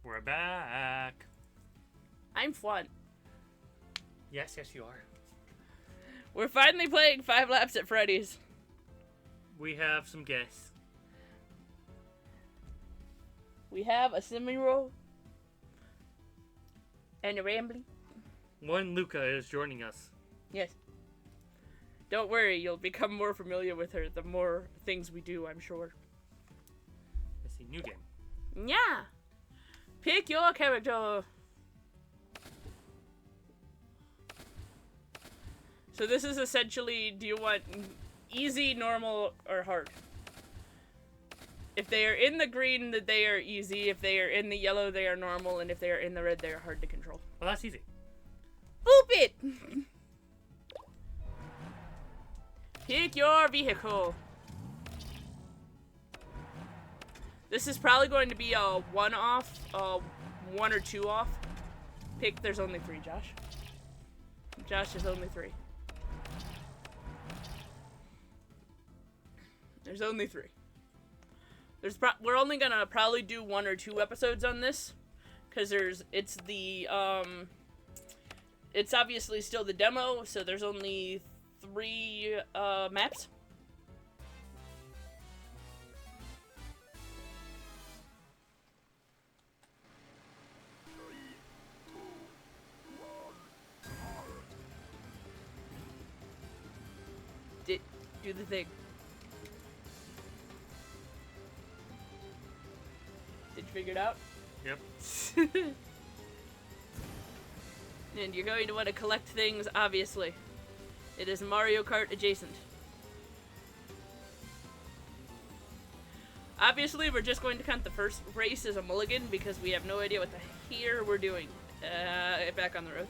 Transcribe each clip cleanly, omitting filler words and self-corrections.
We're back. I'm fun. Yes, you are. We're finally playing 5 Laps at Freddy's. We have some guests. We have a semi-roll and a rambling. One Luca is joining us. Yes. Don't worry, you'll become more familiar with her the more things we do, I'm sure. Let's see, new game. Yeah. Pick your character. So this is essentially, do you want easy, normal, or hard? If they are in the green, they are easy. If they are in the yellow, they are normal. And if they are in the red, they are hard to control. Well, that's easy. Boop it! Pick your vehicle. This is probably going to be a 1 off, 1 or 2 off. Pick, there's only 3, Josh. Josh, there's only 3. There's only 3. We're only gonna probably do 1 or 2 episodes on this, cause it's obviously still the demo, so there's only 3 maps. Do the thing. Did you figure it out? Yep. And you're going to want to collect things, obviously. It is Mario Kart adjacent. Obviously, we're just going to count the first race as a mulligan because we have no idea what the here we're doing. Back on the road.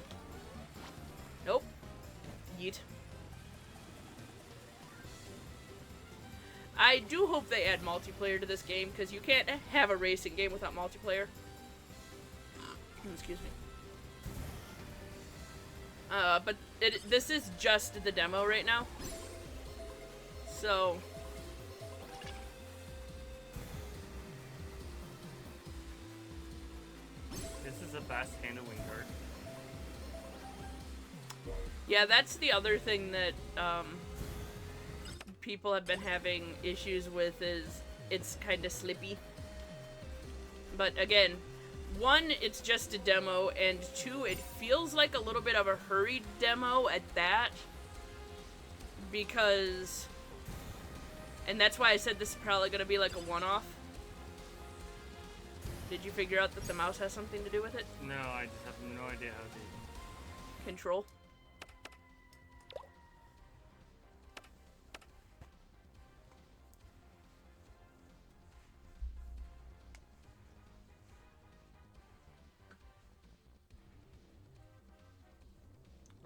Nope. Yeet. I do hope they add multiplayer to this game, because you can't have a racing game without multiplayer. Excuse me. But this is just the demo right now. So... This is a fast handling card. Yeah, that's the other thing that, people have been having issues with is it's kind of slippy. But again, 1, it's just a demo, and 2, it feels like a little bit of a hurried demo at that. Because... And that's why I said this is probably going to be like a one-off. Did you figure out that the mouse has something to do with it? No, I just have no idea how to... Control.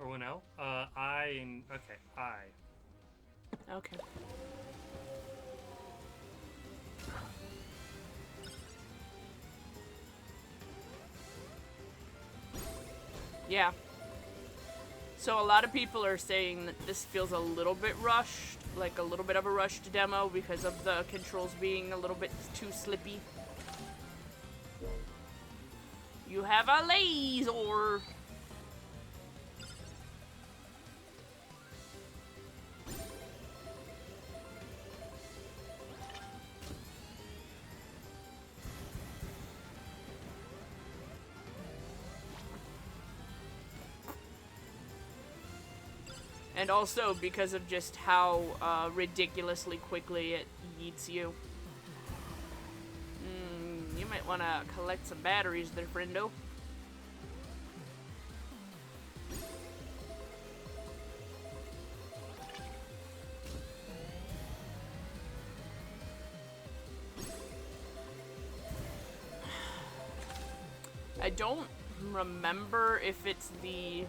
Or no? Okay, I. Okay. Yeah. So a lot of people are saying that this feels a little bit rushed, like a little bit of a rushed demo because of the controls being a little bit too slippy. You have a laser! And also because of just how ridiculously quickly it yeets you. You might want to collect some batteries there, friendo. I don't remember if it's the...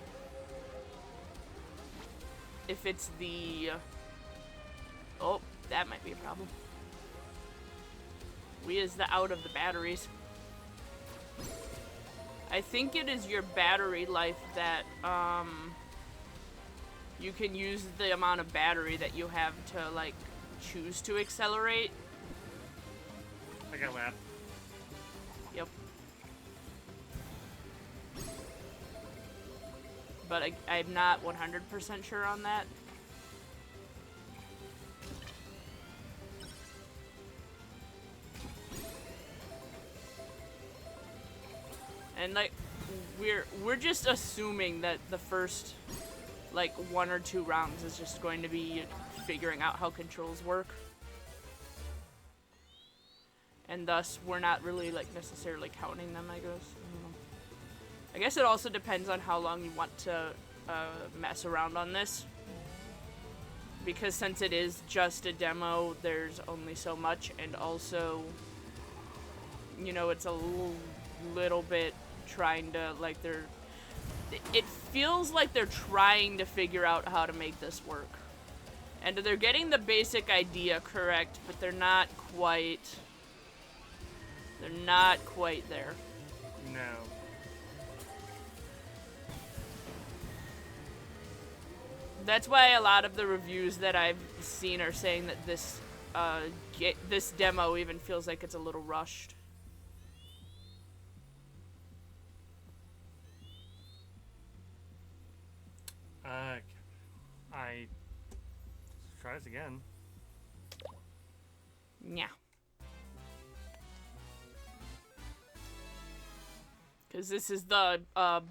Oh, that might be a problem. We is the out of the batteries. I think it is your battery life that, you can use the amount of battery that you have to, like, choose to accelerate. I got a lap. Yep. but I'm not 100% sure on that. And like, we're just assuming that the first like 1 or 2 rounds is just going to be figuring out how controls work. And thus, we're not really like necessarily counting them, I guess. I guess it also depends on how long you want to mess around on this. Because since it is just a demo, there's only so much, and also, you know, it's a little bit trying to, like, it feels like they're trying to figure out how to make this work. And they're getting the basic idea correct, but they're not quite there. No. That's why a lot of the reviews that I've seen are saying that this demo even feels like it's a little rushed. Try this again. Yeah. Because this is the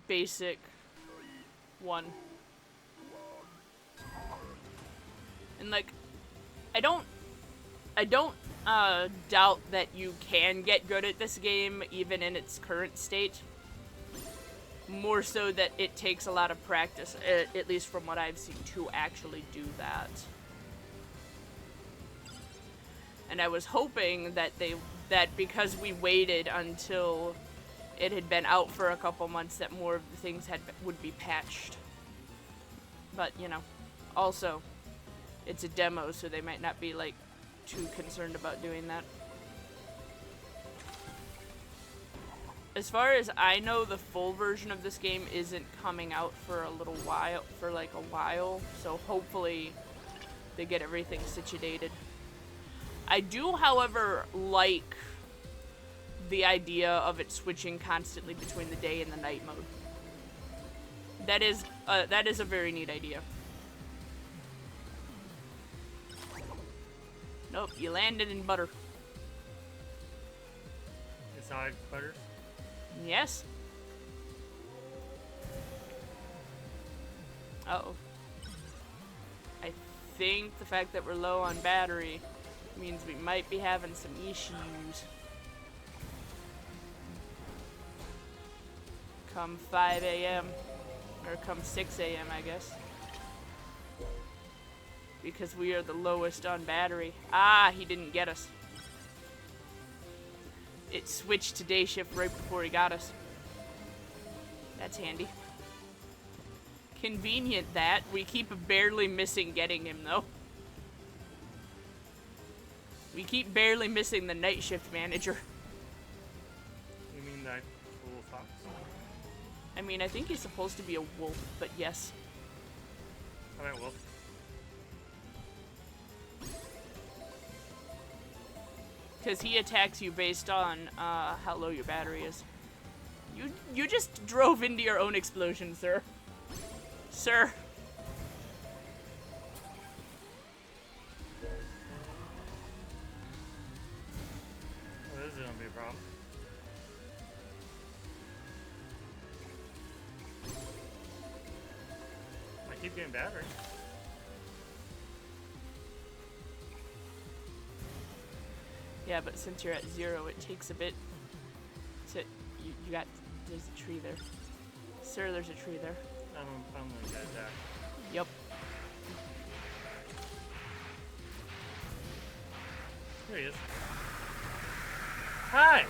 basic one. And like, I don't doubt that you can get good at this game even in its current state. More so that it takes a lot of practice, at least from what I've seen, to actually do that. And I was hoping that because we waited until it had been out for a couple months, that more of the things would be patched. But, you know, also, it's a demo, so they might not be, like, too concerned about doing that. As far as I know, the full version of this game isn't coming out for a while, so hopefully they get everything situated. I do, however, like the idea of it switching constantly between the day and the night mode. That is a very neat idea. Nope, you landed in butter. Inside butter? Yes. Uh-oh. I think the fact that we're low on battery means we might be having some issues. Come 5 a.m. Or come 6 a.m., I guess. Because we are the lowest on battery. Ah, he didn't get us. It switched to day shift right before he got us. That's handy. Convenient that. We keep barely missing getting him, though. We keep barely missing the night shift manager. You mean that cool fox? I mean, I think he's supposed to be a wolf, but yes. Alright, wolf. Because he attacks you based on how low your battery is. You just drove into your own explosion, sir. Sir. Well, this is gonna be a problem. I keep getting battery. Yeah, but since you're at 0, it takes a bit to... You got... There's a tree there. Sir, there's a tree there. I'm gonna get attacked. Yep. There he is. Hi!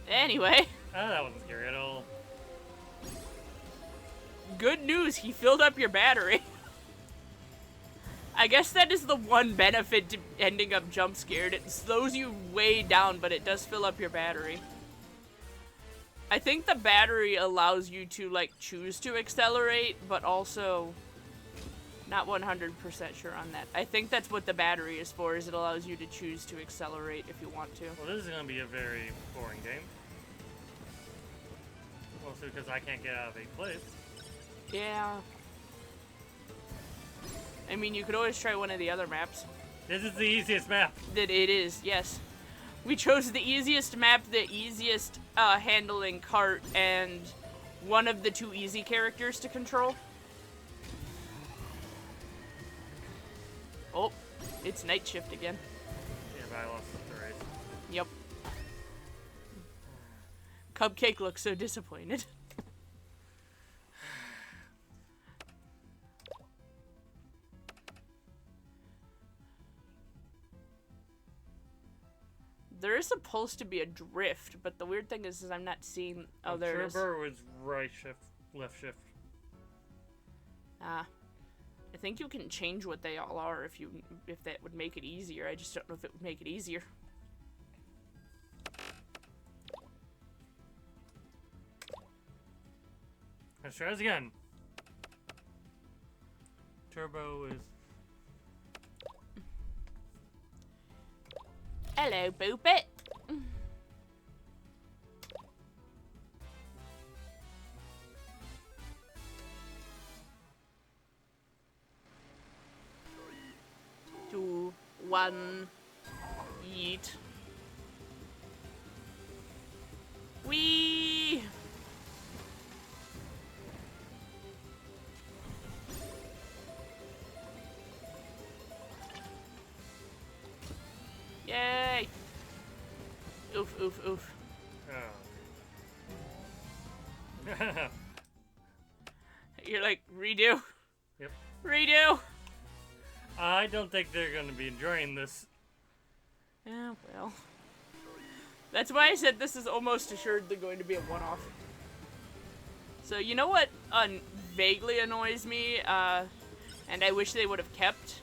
Anyway. Oh, that wasn't scary at all. Good news, he filled up your battery. I guess that is the one benefit to ending up jump scared. It slows you way down, but it does fill up your battery. I think the battery allows you to, like, choose to accelerate, but also not 100% sure on that. I think that's what the battery is for, is it allows you to choose to accelerate if you want to. Well, this is gonna be a very boring game. Mostly because I can't get out of a place. Yeah. I mean, you could always try one of the other maps. This is the easiest map. That it is, yes. We chose the easiest map, the easiest handling cart, and one of the 2 easy characters to control. Oh, it's night shift again. Yeah, but I lost the race. Yep. Cupcake looks so disappointed. There is supposed to be a drift, but the weird thing is I'm not seeing. Oh, there it is. Turbo was right shift, left shift. Ah. I think you can change what they all are if that would make it easier. I just don't know if it would make it easier. Let's try this again. Turbo is... Hello, Boopit. Two, one, eat. Wee. Yay! Oof, oof, oof. Oh. You're like, redo? Yep. Redo! I don't think they're going to be enjoying this. Yeah, well. That's why I said this is almost assuredly going to be a one-off. So, you know what vaguely annoys me, and I wish they would have kept?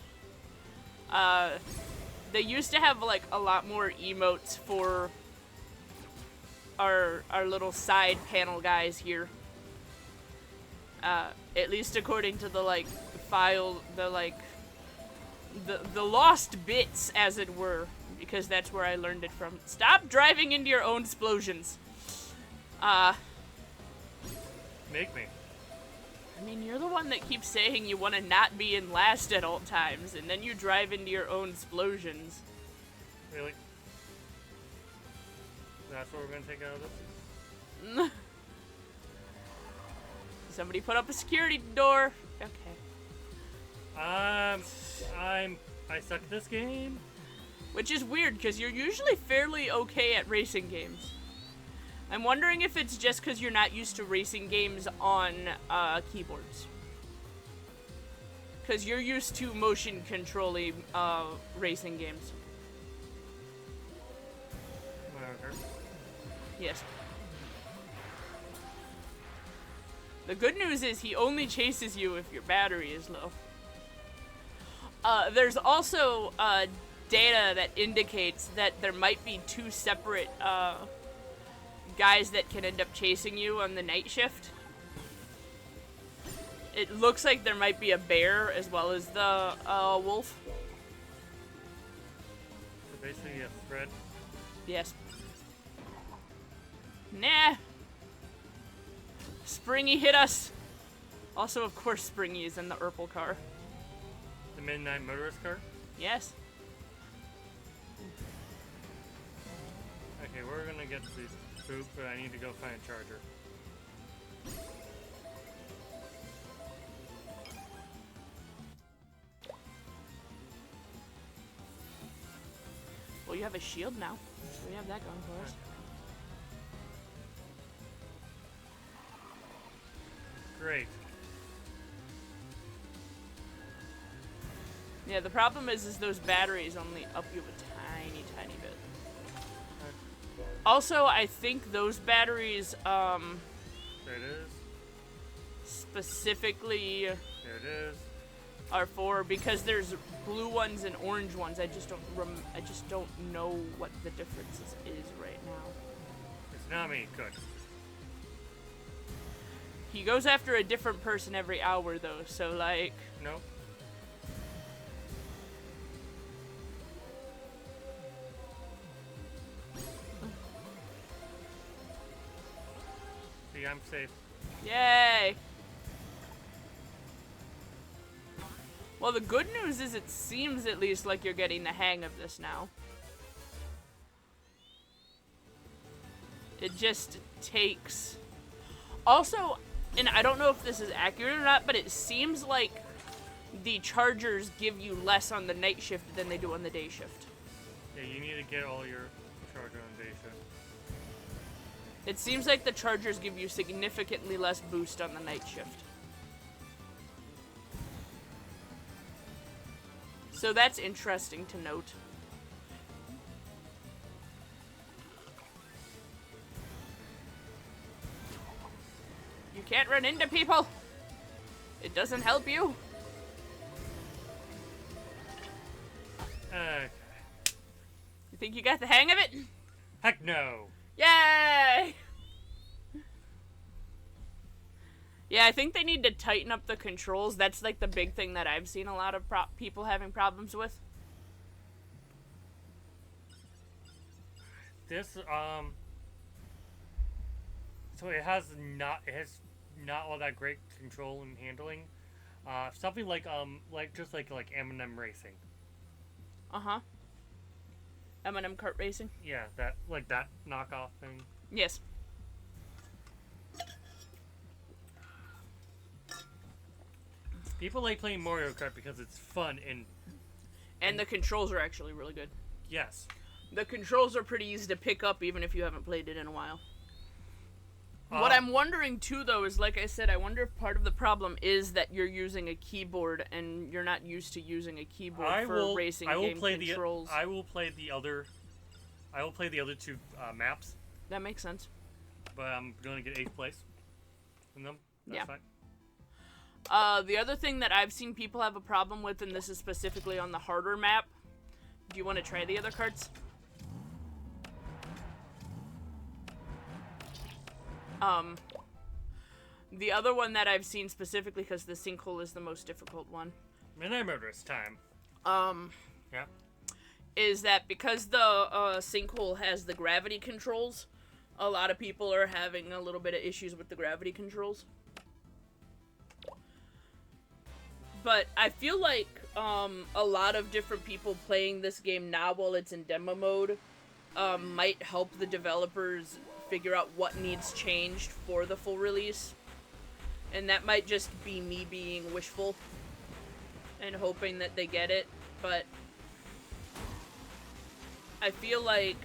They used to have, like, a lot more emotes for our little side panel guys here. At least according to the, like, file, the, like, the lost bits, as it were, because that's where I learned it from. Stop driving into your own explosions. Make me. I mean, you're the one that keeps saying you want to not be in last at all times, and then you drive into your own explosions. Really? That's what we're gonna take out of this? Somebody put up a security door. Okay. I suck at this game. Which is weird, because you're usually fairly okay at racing games. I'm wondering if it's just because you're not used to racing games on keyboards. Because you're used to motion controlling racing games. Okay. Yes. The good news is he only chases you if your battery is low. There's also data that indicates that there might be 2 separate guys that can end up chasing you on the night shift. It looks like there might be a bear as well as the wolf. So basically, a thread. Yes. Nah. Springy hit us. Also, of course, Springy is in the Urple car. The Midnight Motorist car? Yes. Okay, we're gonna get this poop, but I need to go find a charger. Well, you have a shield now, so we have that going for us. Great. Yeah, the problem is those batteries only up you a tiny, tiny bit. Also, I think those batteries, There it is. specifically There it is. are for, because there's blue ones and orange ones. I just don't know what the difference is right now. It's not me. Good. He goes after a different person every hour, though, so, like... Nope. See, I'm safe. Yay! Well, the good news is it seems at least like you're getting the hang of this now. It just takes... Also, and I don't know if this is accurate or not, but it seems like the chargers give you less on the night shift than they do on the day shift. Yeah, you need to get all your charger on day shift. It seems like the chargers give you significantly less boost on the night shift. So that's interesting to note. You can't run into people. It doesn't help you. Okay. You think you got the hang of it? Heck no. Yay! Yeah, I think they need to tighten up the controls. That's like the big thing that I've seen a lot of people having problems with. This so it has not all that great control and handling. Something like just like M&M Racing. Uh-huh. M&M kart racing? Yeah, that knockoff thing. Yes. People like playing Mario Kart because it's fun And the controls are actually really good. yes. The controls are pretty easy to pick up even if you haven't played it in a while. What I'm wondering too though is, like I said, I wonder if part of the problem is that you're using a keyboard and you're not used to using a keyboard for racing game controls. I will play the other two maps. That makes sense. But I'm going to get 8th place in them. That's fine. The other thing that I've seen people have a problem with, and this is specifically on the harder map. Do you want to try the other carts? The other one that I've seen specifically, because the sinkhole is the most difficult one. Midnight Murderous time. Yeah. Is that because the sinkhole has the gravity controls, a lot of people are having a little bit of issues with the gravity controls. But I feel like a lot of different people playing this game now while it's in demo mode might help the developers figure out what needs changed for the full release. And that might just be me being wishful and hoping that they get it, but I feel like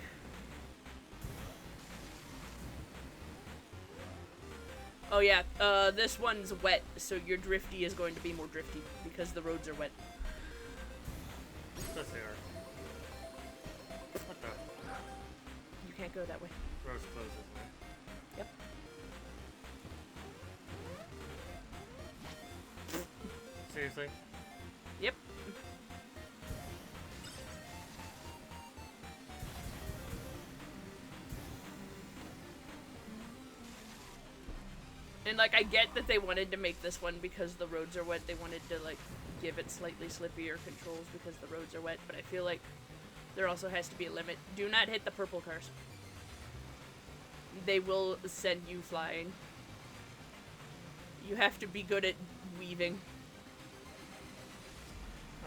oh yeah, this one's wet, so your drifty is going to be more drifty because the roads are wet. Yes, they are. What the? You can't go that way. Road's closed, isn't it? Yep. Seriously? Yep. And, like, I get that they wanted to make this one because the roads are wet. They wanted to, like, give it slightly slippier controls because the roads are wet. But I feel like there also has to be a limit. Do not hit the purple cars. They will send you flying. You have to be good at weaving.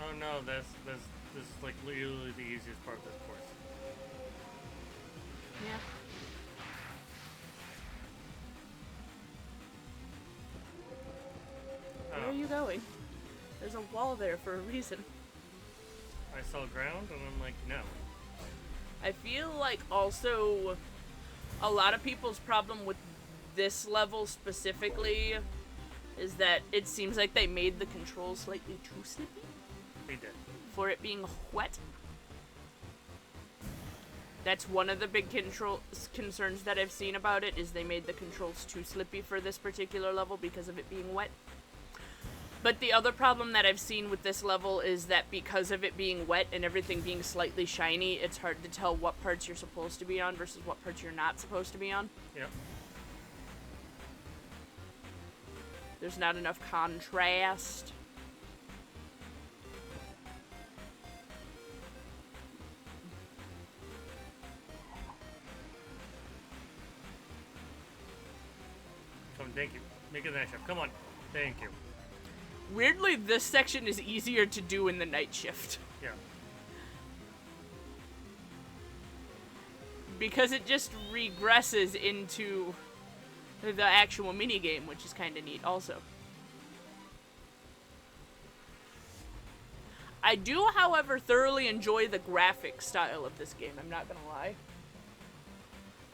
Oh no, this is like literally the easiest part of this course. Yeah. Where are you going? There's a wall there for a reason. I saw ground and I'm like, no. I feel like also a lot of people's problem with this level specifically is that it seems like they made the controls slightly too slippy. They did. For it being wet. That's one of the big concerns that I've seen about it, is they made the controls too slippy for this particular level because of it being wet. But the other problem that I've seen with this level is that because of it being wet and everything being slightly shiny, it's hard to tell what parts you're supposed to be on versus what parts you're not supposed to be on. Yeah. There's not enough contrast. on, thank you. Make it the night shift. Come on. Thank you. Weirdly, this section is easier to do in the night shift. Yeah. Because it just regresses into the actual minigame, which is kind of neat also. I do, however, thoroughly enjoy the graphic style of this game, I'm not gonna lie.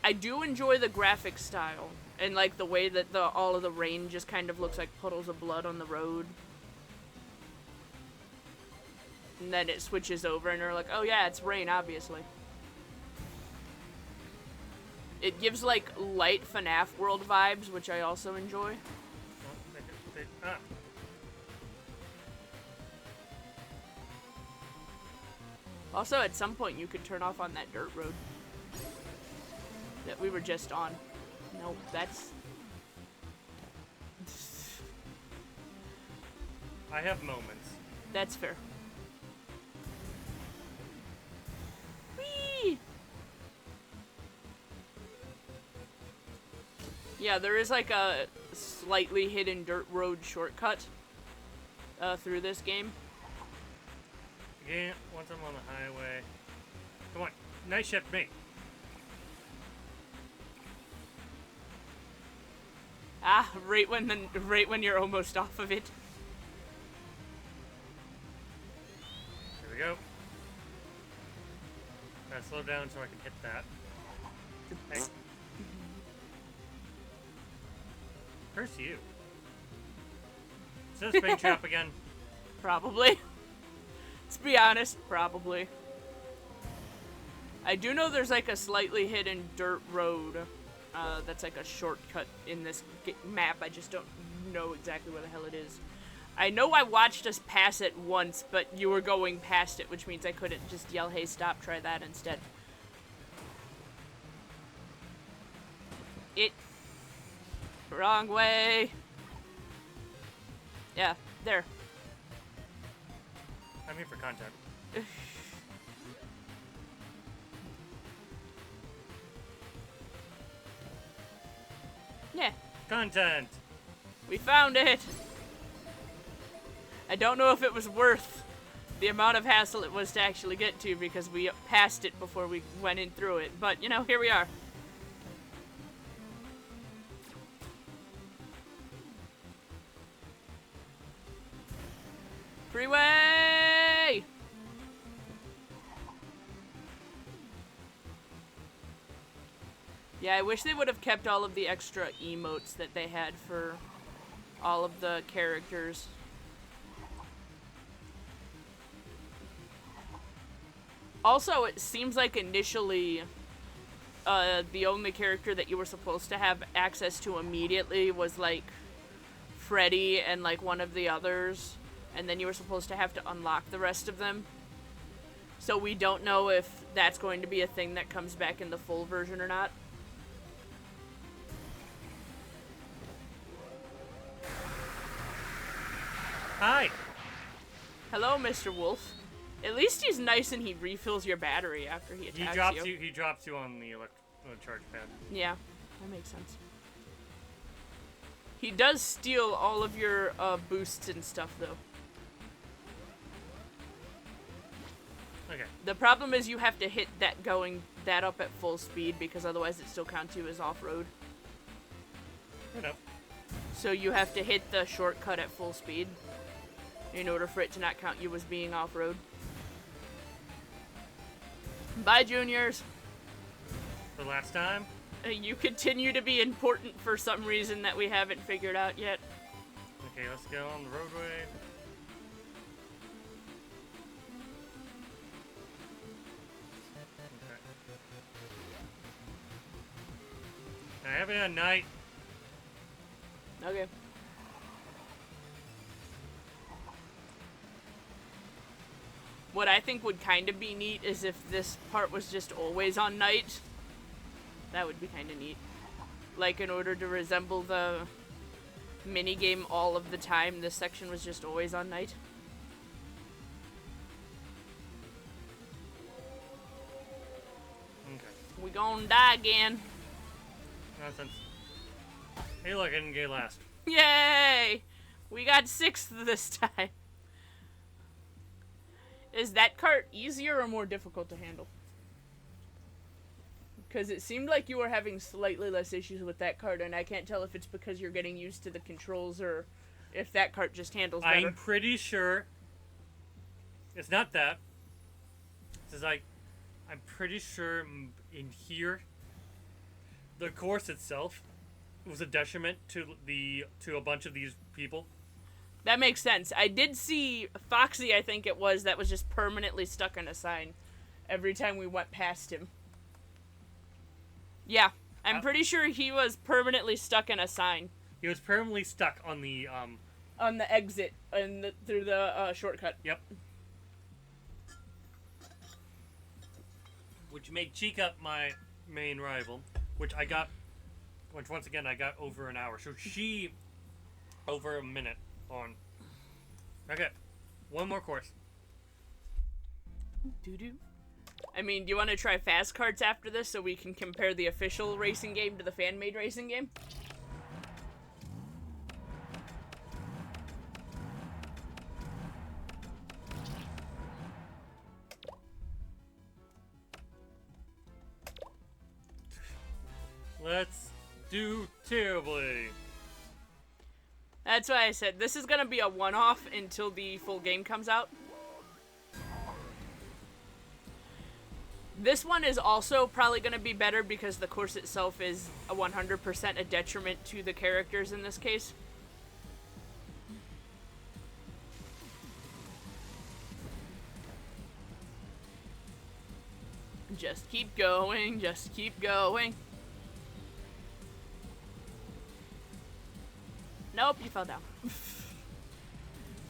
I do enjoy the graphic style, and like the way that all of the rain just kind of looks like puddles of blood on the road. And then it switches over and they're like, oh yeah, it's rain, obviously. It gives like light FNAF world vibes, which I also enjoy. Also, at some point, you could turn off on that dirt road that we were just on. No, that's... I have moments. That's fair. Whee! Yeah, there is like a slightly hidden dirt road shortcut through this game. Yeah, once I'm on the highway. Come on, night shift me. Ah, right when you're almost off of it. Here we go. Gotta slow down so I can hit that. Hey. Curse you. Is this a spring trap again? Probably. Let's be honest, probably. I do know there's like a slightly hidden dirt road that's like a shortcut in this map. I just don't know exactly where the hell it is. I know I watched us pass it once, but you were going past it, which means I couldn't just yell, hey, stop, try that instead. Wrong way. Yeah, there. I'm here for content. Yeah. Content! We found it! I don't know if it was worth the amount of hassle it was to actually get to because we passed it before we went in through it, but, you know, here we are. Freeway! Yeah, I wish they would have kept all of the extra emotes that they had for all of the characters. Also, it seems like initially, the only character that you were supposed to have access to immediately was, like, Freddy and, like, one of the others. And then you were supposed to have to unlock the rest of them. So we don't know if that's going to be a thing that comes back in the full version or not. Hi! Hello, Mr. Wolf. At least he's nice and he refills your battery after he attacks you. He drops you on the charge pad. Yeah, that makes sense. He does steal all of your boosts and stuff, though. Okay. The problem is you have to hit that up at full speed because otherwise it still counts you as off-road. So you have to hit the shortcut at full speed in order for it to not count you as being off-road. Bye, juniors. For last time? You continue to be important for some reason that we haven't figured out yet. Okay, let's go on the roadway. Can I have it at night? Okay. What I think would kind of be neat is if this part was just always on night. That would be kind of neat. Like, in order to resemble the minigame all of the time, this section was just always on night. Okay. We gonna die again. Nonsense. Hey, look, I didn't get last. Yay! We got 6th this time. Is that cart easier or more difficult to handle? Because it seemed like you were having slightly less issues with that cart, and I can't tell if it's because you're getting used to the controls or if that cart just handles better. I'm pretty sure it's not that. It's like, I'm pretty sure in here, the course itself was a detriment to a bunch of these people. That makes sense. I did see Foxy, I think it was, that was just permanently stuck on a sign every time we went past him. Yeah, I'm pretty sure he was permanently stuck in a sign. He was permanently stuck on the exit and through the shortcut. Yep. Which made Chica my main rival, which once again I got over an hour. So she over a minute on. Okay, one more course. Doo-doo. I mean, do you want to try fast carts after this so we can compare the official racing game to the fan-made racing game? Let's do terribly. That's why I said this is going to be a one-off until the full game comes out. This one is also probably going to be better because the course itself is 100% a detriment to the characters in this case. Just keep going, just keep going. Nope, you fell down.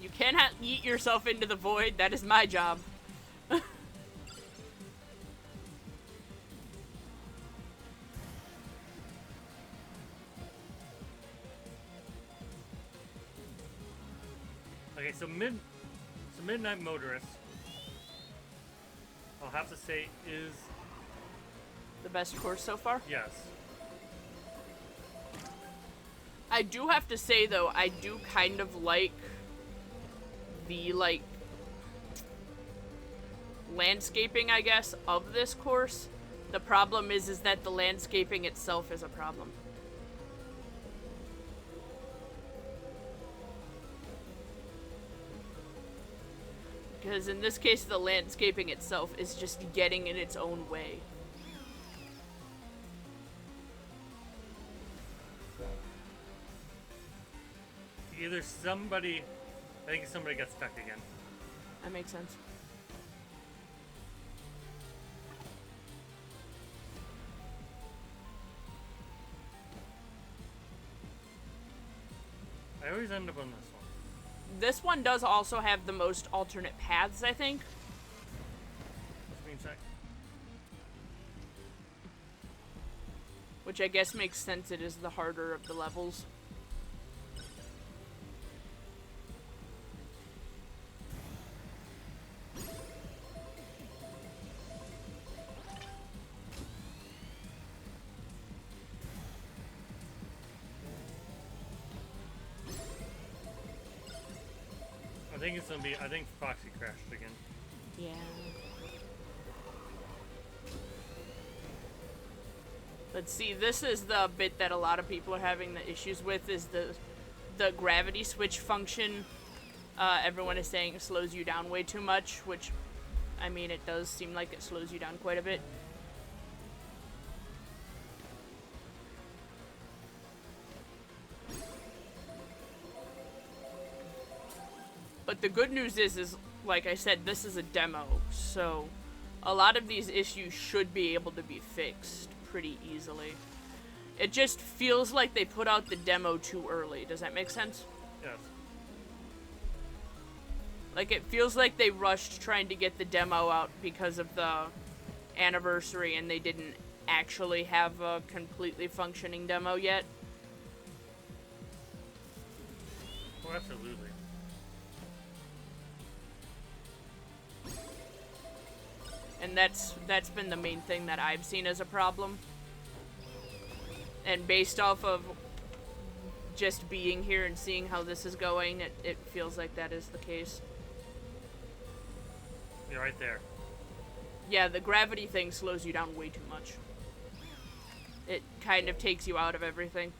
You cannot yeet yourself into the void. That is my job. Okay, so Midnight Motorist, I'll have to say, is the best course so far? Yes. I do have to say, though, I do kind of like the, landscaping, I guess, of this course. The problem is that the landscaping itself is a problem. Because in this case, the landscaping itself is just getting in its own way. I think somebody got stuck again. That makes sense. I always end up on this one. This one does also have the most alternate paths, I think. Which I guess makes sense, it is the harder of the levels. I think Foxy crashed again. Yeah. But see, this is the bit that a lot of people are having the issues with, is the gravity switch function. Everyone is saying it slows you down way too much, which, I mean, it does seem like it slows you down quite a bit. But the good news is like I said, this is a demo, so a lot of these issues should be able to be fixed pretty easily. It just feels like they put out the demo too early. Does that make sense? Yes. Like, it feels like they rushed trying to get the demo out because of the anniversary, and they didn't actually have a completely functioning demo yet. Oh, absolutely. And that's been the main thing that I've seen as a problem. And based off of just being here and seeing how this is going, it feels like that is the case. You're right there. Yeah, the gravity thing slows you down way too much. It kind of takes you out of everything.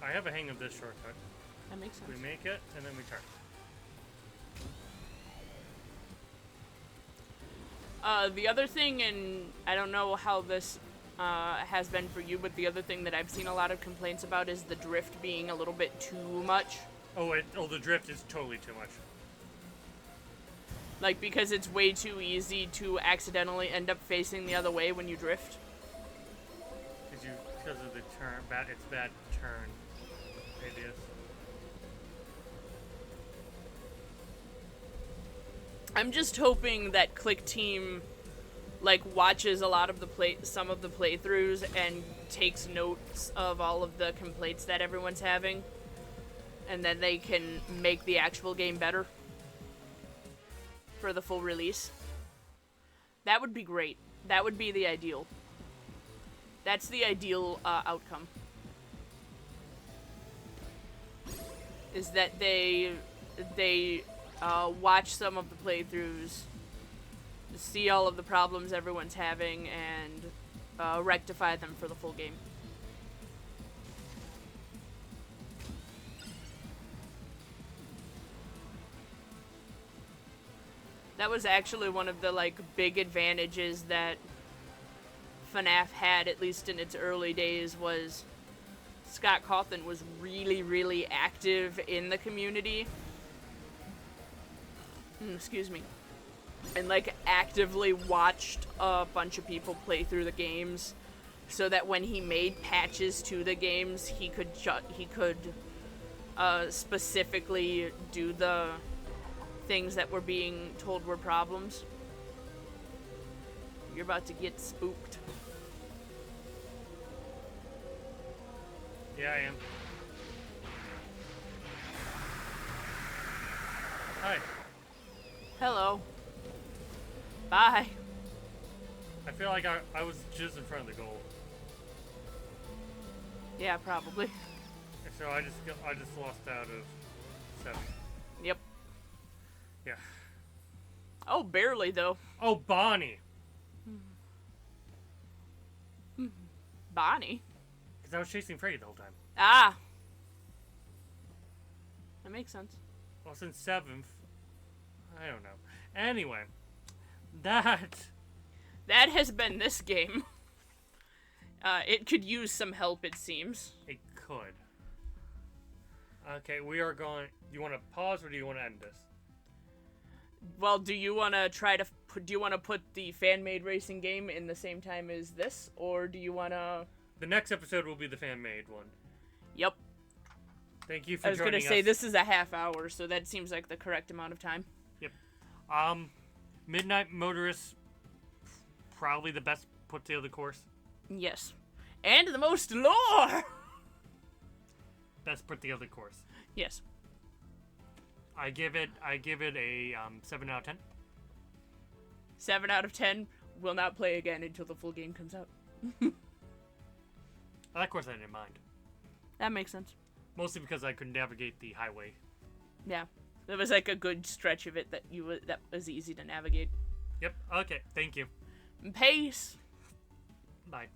I have a hang of this shortcut. That makes sense. We make it, and then we turn. The other thing, and I don't know how this has been for you, but the other thing that I've seen a lot of complaints about is the drift being a little bit too much. Oh, the drift is totally too much. Like, because it's way too easy to accidentally end up facing the other way when you drift. Because of the turn, it's bad turn radius. I'm just hoping that Click Team, like, watches a lot of some of the playthroughs and takes notes of all of the complaints that everyone's having, and then they can make the actual game better for the full release. That would be great. That would be the ideal. That's the ideal outcome. Is that they watch some of the playthroughs, see all of the problems everyone's having, and rectify them for the full game. That was actually one of the, like, big advantages that FNAF had, at least in its early days, was Scott Cawthon was really, really active in the community. Excuse me. And, like, actively watched a bunch of people play through the games, so that when he made patches to the games, he could specifically do the things that were being told were problems. You're about to get spooked. Yeah, I am. Hi. Hello. Bye. I feel like I was just in front of the goal. Yeah, probably. So I just lost out of 7. Yep. Yeah. Oh, barely, though. Oh, Bonnie! Bonnie? Because I was chasing Freddy the whole time. Ah. That makes sense. I was in 7th. I don't know. Anyway. That has been this game. It could use some help, it seems. It could. Okay, we are going... Do you want to pause or do you want to end this? Well, do you want to put the fan-made racing game in the same time as this? Or do you want to... The next episode will be the fan-made one. Yep. Thank you for joining us. I was going to say, this is a half hour, so that seems like the correct amount of time. Yep. Midnight Motorist, probably the best put together course. Yes. And the most lore! Best put together course. Yes. I give it a 7 out of 10. 7 out of 10. Will not play again until the full game comes out. That course I didn't mind. That makes sense. Mostly because I could navigate the highway. Yeah. There was like a good stretch of it that was easy to navigate. Yep. Okay. Thank you. Peace. Bye.